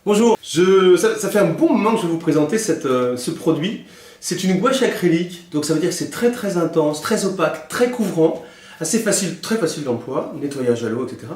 Bonjour, ça fait un bon moment que je vais vous présenter ce produit. C'est une gouache acrylique, donc ça veut dire que c'est très intense, très opaque, très couvrant, assez facile, très facile d'emploi, nettoyage à l'eau, etc.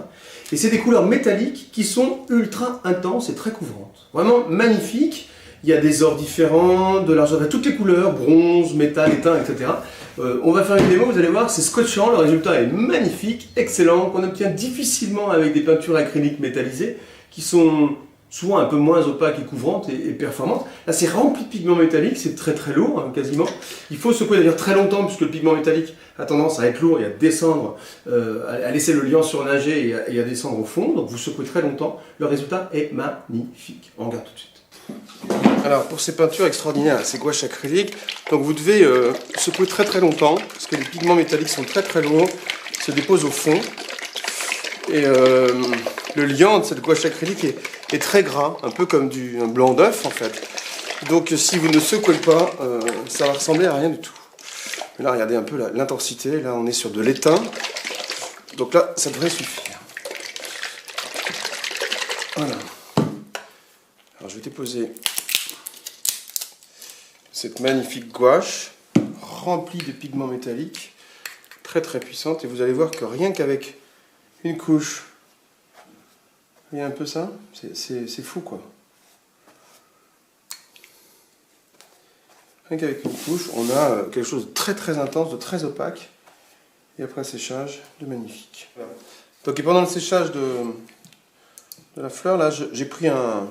Et c'est des couleurs métalliques qui sont ultra intenses et très couvrantes. Vraiment magnifiques. Il y a des ors différents, de l'argent, toutes les couleurs, bronze, métal, étain, etc. On va faire une démo, vous allez voir, c'est scotchant, le résultat est magnifique, excellent, qu'on obtient difficilement avec des peintures acryliques métallisées qui sont souvent un peu moins opaques et couvrantes et performantes. Là, c'est rempli de pigments métalliques, c'est très lourd, hein, quasiment. Il faut secouer d'ailleurs très longtemps, puisque le pigment métallique a tendance à être lourd et à descendre, à laisser le liant surnager et à descendre au fond. Donc vous secouez très longtemps. Le résultat est magnifique. On regarde tout de suite. Alors, pour ces peintures extraordinaires, ces gouaches acryliques, donc vous devez secouer très longtemps, parce que les pigments métalliques sont très lourds, se déposent au fond. Et le liant de cette gouache acrylique est très gras, un peu comme un blanc d'œuf en fait. Donc si vous ne secouez pas, ça va ressembler à rien du tout. Mais là, regardez un peu l'intensité, là on est sur de l'étain. Donc là, ça devrait suffire. Voilà. Alors je vais déposer cette magnifique gouache remplie de pigments métalliques, très puissante, et vous allez voir que rien qu'avec une couche, il y a un peu ça, c'est fou quoi. Rien qu'avec une couche, on a quelque chose de très intense, de très opaque, et après séchage, de magnifique. Voilà. Donc et pendant le séchage de la fleur, là, j'ai pris un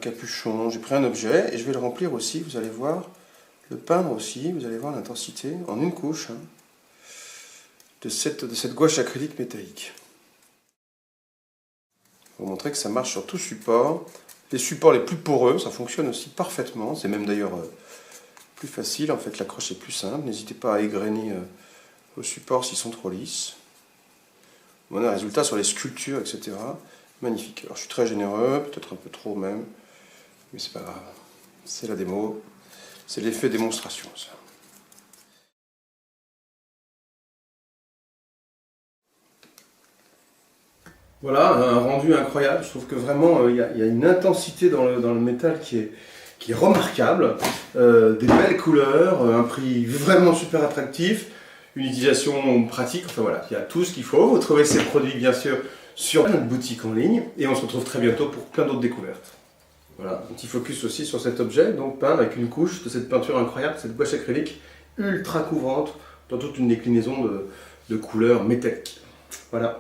capuchon, j'ai pris un objet, et je vais le remplir aussi, vous allez voir, le peindre aussi, vous allez voir l'intensité, en une couche, hein, de cette gouache acrylique métallique. Pour montrer que ça marche sur tout support. Les supports les plus poreux, ça fonctionne aussi parfaitement. C'est même d'ailleurs plus facile. En fait, l'accroche est plus simple. N'hésitez pas à égrener vos supports s'ils sont trop lisses. On a un résultat sur les sculptures, etc. Magnifique. Alors, je suis très généreux, peut-être un peu trop même. Mais c'est pas grave. C'est la démo. C'est l'effet démonstration, ça. Voilà, un rendu incroyable. Je trouve que vraiment, il y a une intensité dans le métal qui est remarquable. Des belles couleurs, un prix vraiment super attractif, une utilisation pratique. Enfin voilà, il y a tout ce qu'il faut. Vous trouvez ces produits, bien sûr, sur notre boutique en ligne. Et on se retrouve très bientôt pour plein d'autres découvertes. Voilà, un petit focus aussi sur cet objet, donc peint avec une couche de cette peinture incroyable, cette gouache acrylique ultra couvrante, dans toute une déclinaison de couleurs métalliques. Voilà.